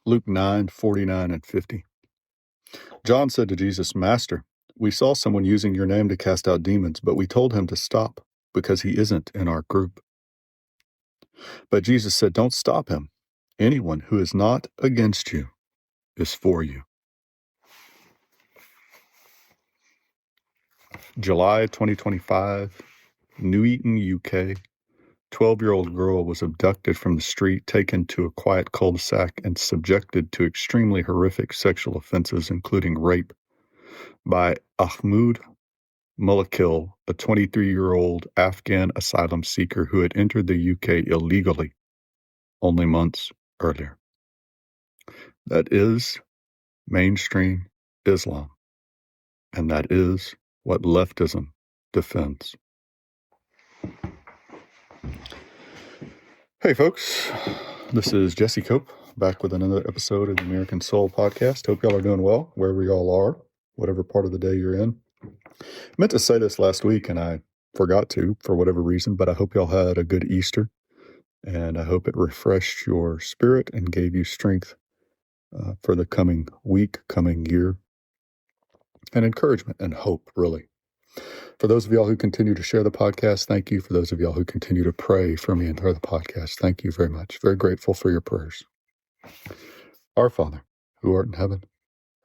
Luke 9:49 and 50. John said to Jesus, "Master, we saw someone using your name to cast out demons, but we told him to stop because he isn't in our group." But Jesus said, "Don't stop him. Anyone who is not against you is for you." July 2025, Nuneaton, UK. 12-year-old girl was abducted from the street, taken to a quiet cul-de-sac, and subjected to extremely horrific sexual offenses, including rape, by Ahmad Mulakil, a 23-year-old Afghan asylum seeker who had entered the UK illegally only months earlier. That is mainstream Islam, and that is what leftism defends. Hey folks, this is Jesse Cope, back with another episode of the American Soul Podcast. Hope y'all are doing well, wherever y'all are, whatever part of the day you're in. I meant to say this last week, and I forgot to, for whatever reason, but I hope y'all had a good Easter, and I hope it refreshed your spirit and gave you strength for the coming week, coming year, and encouragement and hope, really. For those of y'all who continue to share the podcast, thank you. For those of y'all who continue to pray for me and for the podcast, thank you very much. Very grateful for your prayers. Our Father, who art in heaven,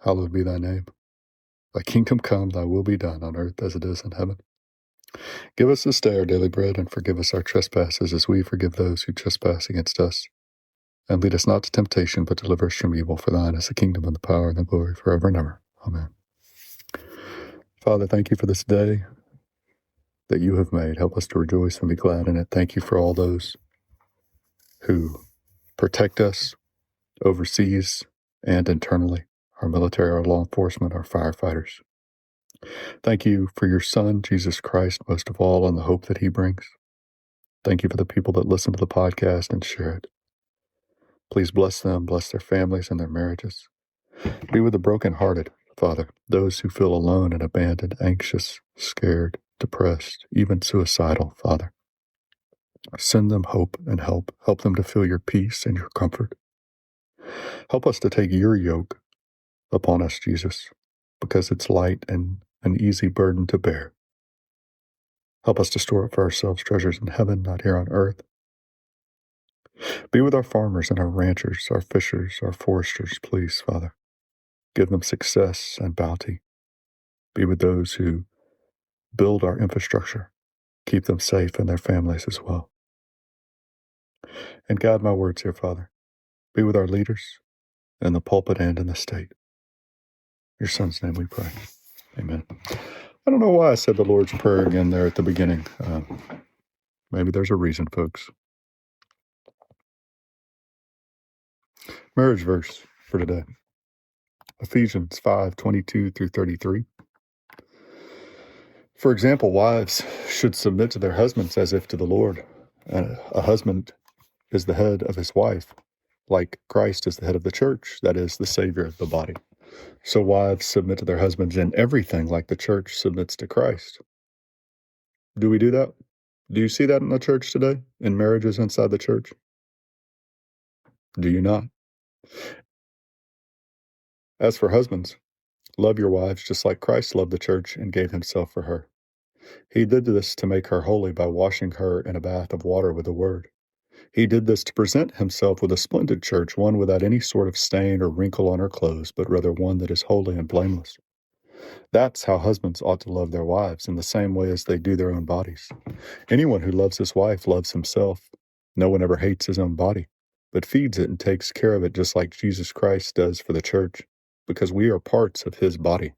hallowed be thy name. Thy kingdom come, thy will be done on earth as it is in heaven. Give us this day our daily bread, and forgive us our trespasses as we forgive those who trespass against us. And lead us not to temptation, but deliver us from evil. For thine is the kingdom and the power and the glory forever and ever. Amen. Father, thank you for this day that you have made. Help us to rejoice and be glad in it. Thank you for all those who protect us overseas and internally, our military, our law enforcement, our firefighters. Thank you for your Son, Jesus Christ, most of all, and the hope that he brings. Thank you for the people that listen to the podcast and share it. Please bless them, bless their families and their marriages. Be with the brokenhearted, Father, those who feel alone and abandoned, anxious, scared, depressed, even suicidal, Father. Send them hope and help. Help them to feel your peace and your comfort. Help us to take your yoke upon us, Jesus, because it's light and an easy burden to bear. Help us to store up for ourselves treasures in heaven, not here on earth. Be with our farmers and our ranchers, our fishers, our foresters, please, Father. Give them success and bounty. Be with those who build our infrastructure. Keep them safe and their families as well. And guide my words here, Father. Be with our leaders in the pulpit and in the state. In your Son's name we pray. Amen. I don't know why I said the Lord's Prayer again there at the beginning. Maybe there's a reason, folks. Marriage verse for today. Ephesians 5:22 through 33. For example, wives should submit to their husbands as if to the Lord. A husband is the head of his wife, like Christ is the head of the church, that is, the Savior of the body. So wives submit to their husbands in everything, like the church submits to Christ. Do we do that? Do you see that in the church today, in marriages inside the church? Do you not? As for husbands, love your wives just like Christ loved the church and gave himself for her. He did this to make her holy by washing her in a bath of water with the word. He did this to present himself with a splendid church, one without any sort of stain or wrinkle on her clothes, but rather one that is holy and blameless. That's how husbands ought to love their wives, in the same way as they do their own bodies. Anyone who loves his wife loves himself. No one ever hates his own body, but feeds it and takes care of it just like Jesus Christ does for the church, because we are parts of his body.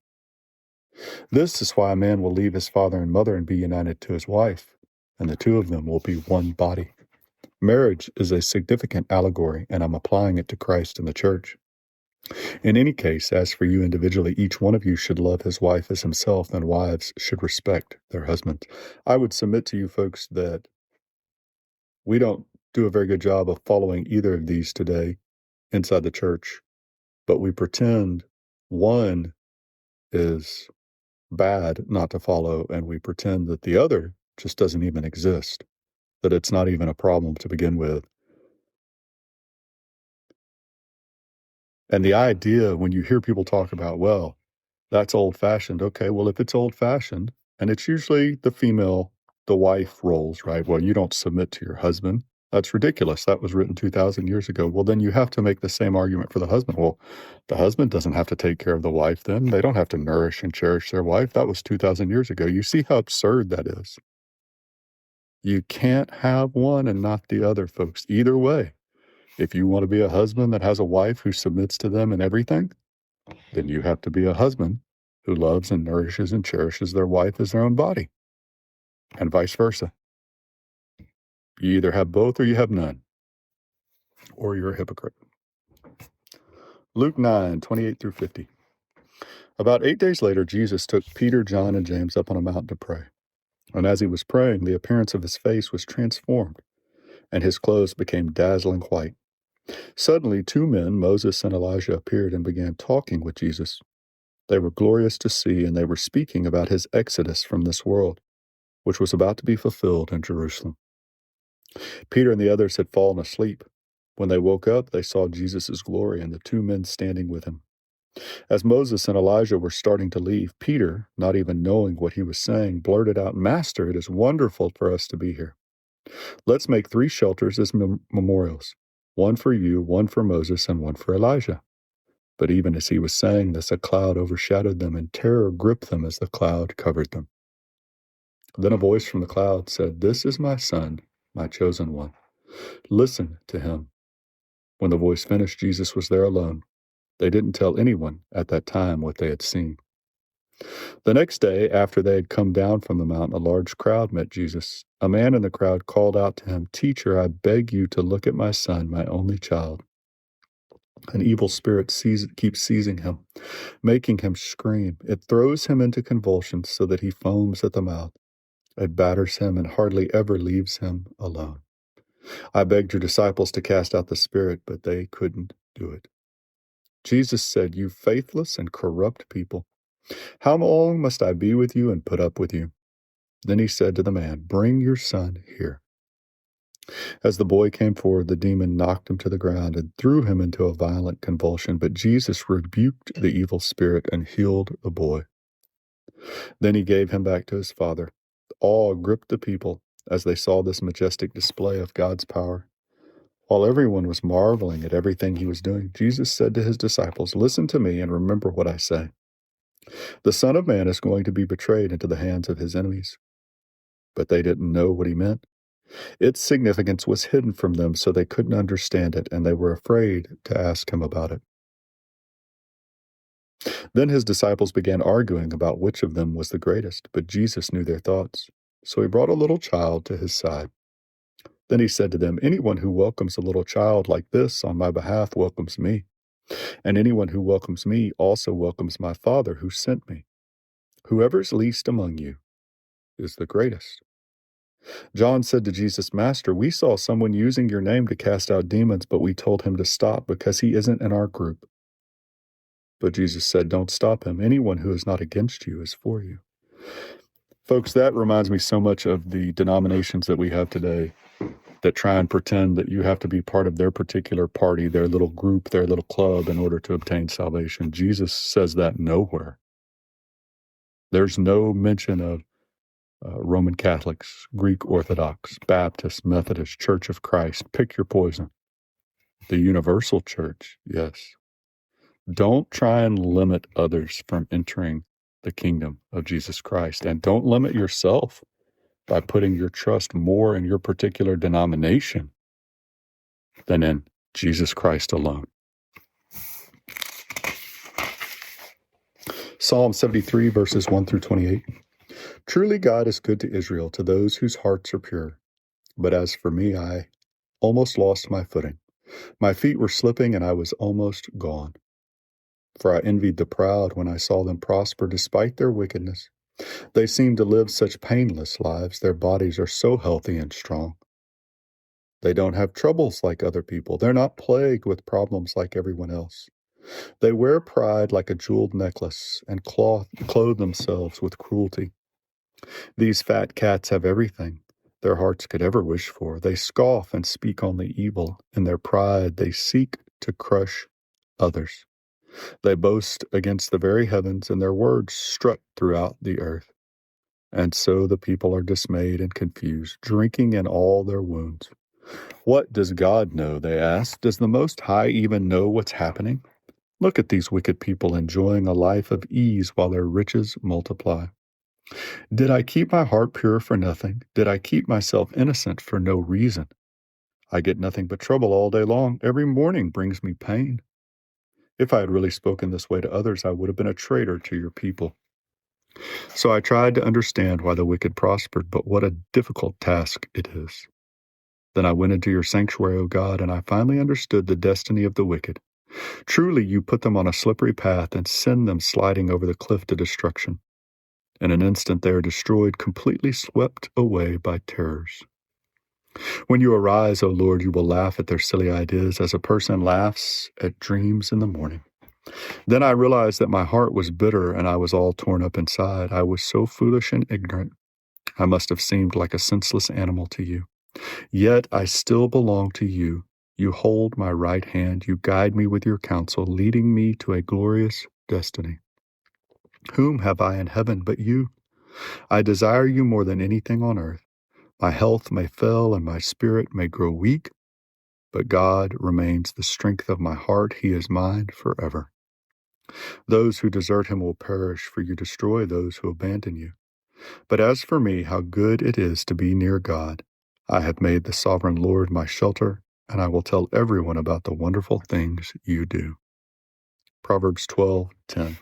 This is why a man will leave his father and mother and be united to his wife, and the two of them will be one body. Marriage is a significant allegory, and I'm applying it to Christ and the church. In any case, as for you individually, each one of you should love his wife as himself, and wives should respect their husbands. I would submit to you folks that we don't do a very good job of following either of these today inside the church, but we pretend one is bad not to follow, and we pretend that the other just doesn't even exist, that it's not even a problem to begin with. And the idea when you hear people talk about, well, that's old-fashioned. Okay, well, if it's old-fashioned, and it's usually the female, the wife roles, right? Well, you don't submit to your husband. That's ridiculous. That was written 2,000 years ago. Well, then you have to make the same argument for the husband. Well, the husband doesn't have to take care of the wife then. They don't have to nourish and cherish their wife. That was 2,000 years ago. You see how absurd that is. You can't have one and not the other, folks. Either way, if you want to be a husband that has a wife who submits to them in everything, then you have to be a husband who loves and nourishes and cherishes their wife as their own body, and vice versa. You either have both or you have none, or you're a hypocrite. Luke 9:28 through 50. About 8 days later, Jesus took Peter, John, and James up on a mountain to pray. And as he was praying, the appearance of his face was transformed, and his clothes became dazzling white. Suddenly, two men, Moses and Elijah, appeared and began talking with Jesus. They were glorious to see, and they were speaking about his exodus from this world, which was about to be fulfilled in Jerusalem. Peter and the others had fallen asleep. When they woke up, they saw Jesus' glory and the two men standing with him. As Moses and Elijah were starting to leave, Peter, not even knowing what he was saying, blurted out, "Master, it is wonderful for us to be here. Let's make 3 shelters as memorials, one for you, one for Moses, and one for Elijah." But even as he was saying this, a cloud overshadowed them, and terror gripped them as the cloud covered them. Then a voice from the cloud said, "This is my son, my chosen one. Listen to him." When the voice finished, Jesus was there alone. They didn't tell anyone at that time what they had seen. The next day, after they had come down from the mountain, a large crowd met Jesus. A man in the crowd called out to him, "Teacher, I beg you to look at my son, my only child. An evil spirit keeps seizing him, making him scream. It throws him into convulsions so that he foams at the mouth. It batters him and hardly ever leaves him alone. I begged your disciples to cast out the spirit, but they couldn't do it." Jesus said, "You faithless and corrupt people, how long must I be with you and put up with you?" Then he said to the man, "Bring your son here." As the boy came forward, the demon knocked him to the ground and threw him into a violent convulsion, but Jesus rebuked the evil spirit and healed the boy. Then he gave him back to his father. Awe gripped the people as they saw this majestic display of God's power. While everyone was marveling at everything he was doing, Jesus said to his disciples, "Listen to me and remember what I say. The Son of Man is going to be betrayed into the hands of his enemies." But they didn't know what he meant. Its significance was hidden from them, so they couldn't understand it, and they were afraid to ask him about it. Then his disciples began arguing about which of them was the greatest, but Jesus knew their thoughts. So he brought a little child to his side. Then he said to them, "Anyone who welcomes a little child like this on my behalf welcomes me. And anyone who welcomes me also welcomes my Father who sent me. Whoever is least among you is the greatest." John said to Jesus, "Master, we saw someone using your name to cast out demons, but we told him to stop because he isn't in our group." But Jesus said, "Don't stop him. Anyone who is not against you is for you." Folks, that reminds me so much of the denominations that we have today that try and pretend that you have to be part of their particular party, their little group, their little club in order to obtain salvation. Jesus says that nowhere. There's no mention of Roman Catholics, Greek Orthodox, Baptist, Methodist, Church of Christ. Pick your poison. The universal church, yes. Don't try and limit others from entering the kingdom of Jesus Christ. And don't limit yourself by putting your trust more in your particular denomination than in Jesus Christ alone. Psalm 73, verses 1 through 28. Truly God is good to Israel, to those whose hearts are pure. But as for me, I almost lost my footing. My feet were slipping, and I was almost gone. For I envied the proud when I saw them prosper despite their wickedness. They seem to live such painless lives. Their bodies are so healthy and strong. They don't have troubles like other people. They're not plagued with problems like everyone else. They wear pride like a jeweled necklace and clothe themselves with cruelty. These fat cats have everything their hearts could ever wish for. They scoff and speak only evil. In their pride, they seek to crush others. They boast against the very heavens, and their words strut throughout the earth. And so the people are dismayed and confused, drinking in all their wounds. What does God know, they ask? Does the Most High even know what's happening? Look at these wicked people enjoying a life of ease while their riches multiply. Did I keep my heart pure for nothing? Did I keep myself innocent for no reason? I get nothing but trouble all day long. Every morning brings me pain. If I had really spoken this way to others, I would have been a traitor to your people. So I tried to understand why the wicked prospered, but what a difficult task it is. Then I went into your sanctuary, O God, and I finally understood the destiny of the wicked. Truly, you put them on a slippery path and send them sliding over the cliff to destruction. In an instant, they are destroyed, completely swept away by terrors. When you arise, O Lord, you will laugh at their silly ideas as a person laughs at dreams in the morning. Then I realized that my heart was bitter and I was all torn up inside. I was so foolish and ignorant. I must have seemed like a senseless animal to you. Yet I still belong to you. You hold my right hand. You guide me with your counsel, leading me to a glorious destiny. Whom have I in heaven but you? I desire you more than anything on earth. My health may fail and my spirit may grow weak, but God remains the strength of my heart. He is mine forever. Those who desert him will perish, for you destroy those who abandon you. But as for me, how good it is to be near God. I have made the sovereign Lord my shelter, and I will tell everyone about the wonderful things you do. Proverbs 12:10.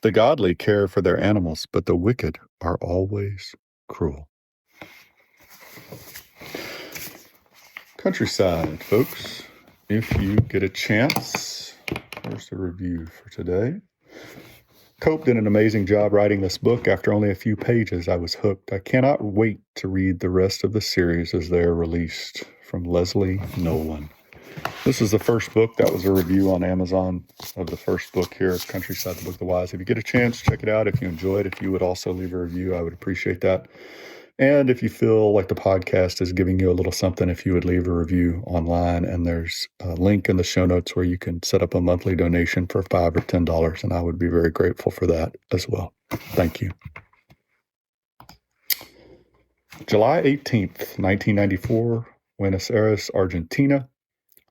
The godly care for their animals, but the wicked are always cruel. Countryside, folks. If you get a chance, here's the review for today. Cope did an amazing job writing this book. After only a few pages, I was hooked. I cannot wait to read the rest of the series as they are released. From Leslie Nolan. This is the first book. That was a review on Amazon of the first book here, Countryside, the Book of the Wise. If you get a chance, check it out. If you enjoy it, if you would also leave a review, I would appreciate that. And if you feel like the podcast is giving you a little something, if you would leave a review online, and there's a link in the show notes where you can set up a monthly donation for $5 or $10, and I would be very grateful for that as well. Thank you. July 18th, 1994, Buenos Aires, Argentina.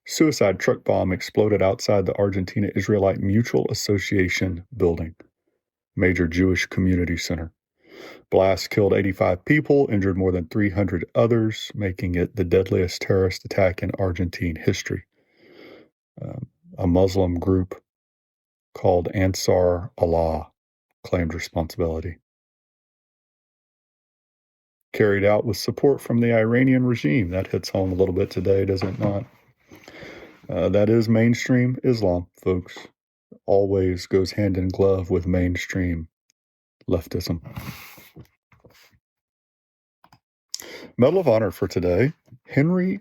Suicide truck bomb exploded outside the Argentina Israelite Mutual Association building, major Jewish community center. Blast killed 85 people, injured more than 300 others, making it the deadliest terrorist attack in Argentine history. A Muslim group called Ansar Allah claimed responsibility. Carried out with support from the Iranian regime. That hits home a little bit today, does it not? That is mainstream Islam, folks. Always goes hand in glove with mainstream leftism. Medal of Honor for today, Henry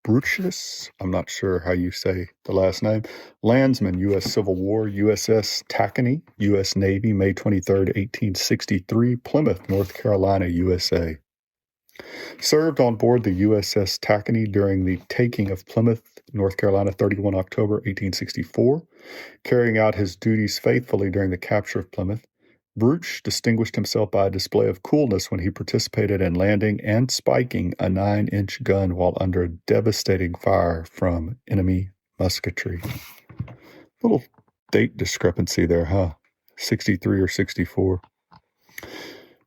Brucius, I'm not sure how you say the last name, Landsman, U.S. Civil War, USS Tacony, U.S. Navy, May 23rd, 1863, Plymouth, North Carolina, USA. Served on board the USS Tacony during the taking of Plymouth, North Carolina, 31 October 1864. Carrying out his duties faithfully during the capture of Plymouth, Bruch distinguished himself by a display of coolness when he participated in landing and spiking a 9-inch gun while under devastating fire from enemy musketry. Little date discrepancy there, huh? 63 or 64.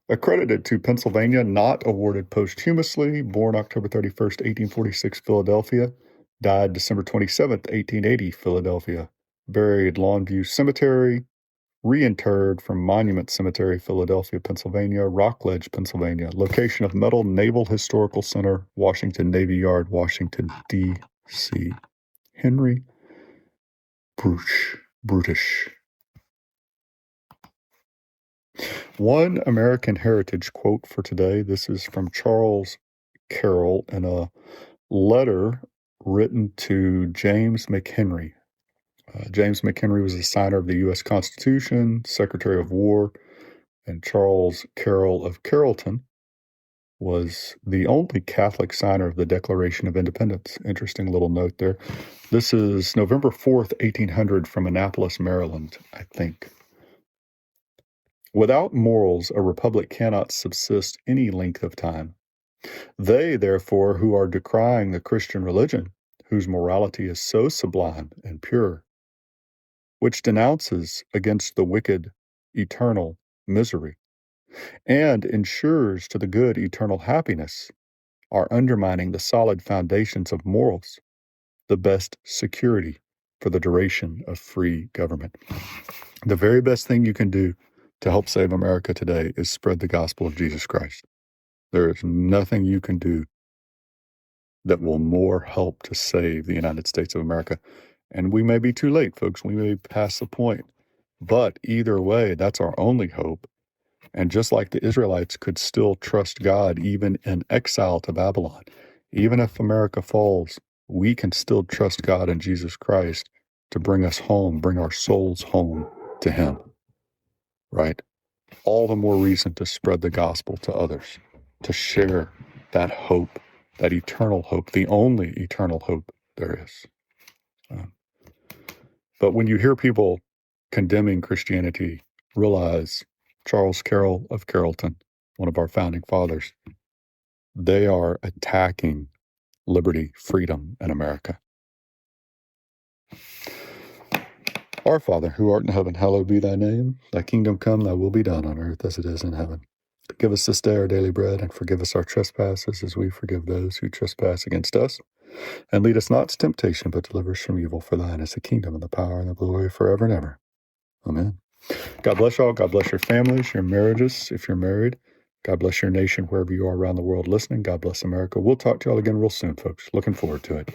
Accredited to Pennsylvania, not awarded posthumously, born October 31st, 1846, Philadelphia, died December 27th, 1880, Philadelphia, buried Longview Cemetery, reinterred from Monument Cemetery, Philadelphia, Pennsylvania, Rockledge, Pennsylvania, location of Medal Naval Historical Center, Washington Navy Yard, Washington, D.C. Henry Brutish. One American Heritage quote for today. This is from Charles Carroll in a letter written to James McHenry. James McHenry was a signer of the U.S. Constitution, Secretary of War, and Charles Carroll of Carrollton was the only Catholic signer of the Declaration of Independence. Interesting little note there. This is November 4th, 1800, from Annapolis, Maryland, I think. Without morals, a republic cannot subsist any length of time. They, therefore, who are decrying the Christian religion, whose morality is so sublime and pure, which denounces against the wicked eternal misery, and ensures to the good eternal happiness, are undermining the solid foundations of morals, the best security for the duration of free government. The very best thing you can do to help save America today is spread the gospel of Jesus Christ. There is nothing you can do that will more help to save the United States of America. And we may be too late, folks. We may be past the point. But either way, that's our only hope. And just like the Israelites could still trust God even in exile to Babylon, even if America falls, we can still trust God and Jesus Christ to bring us home, bring our souls home to Him, right? All the more reason to spread the gospel to others, to share that hope, that eternal hope, the only eternal hope there is. But when you hear people condemning Christianity, realize Charles Carroll of Carrollton, one of our founding fathers, they are attacking liberty, freedom in America. Our Father, who art in heaven, hallowed be thy name. Thy kingdom come, thy will be done on earth as it is in heaven. Give us this day our daily bread, and forgive us our trespasses as we forgive those who trespass against us. And lead us not to temptation, but deliver us from evil. For thine is the kingdom and the power and the glory forever and ever. Amen. God bless y'all. God bless your families, your marriages, if you're married. God bless your nation wherever you are around the world listening. God bless America. We'll talk to y'all again real soon, folks. Looking forward to it.